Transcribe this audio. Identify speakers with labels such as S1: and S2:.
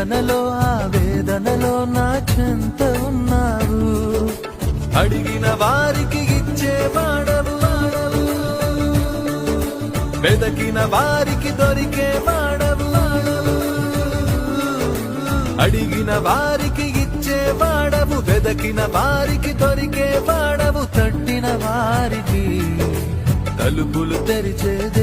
S1: వేదనలో ఆవేదనలో నా చెంత ఉన్నావు. అడిగిన వారికి ఇచ్చేవాడవు, వెదకిన వారికి దొరికేవాడవు. అడిగిన వారికి ఇచ్చేవాడవు, వెదకిన వారికి దొరికేవాడవు. తట్టిన వారికి తలుపులు తెరిచేదే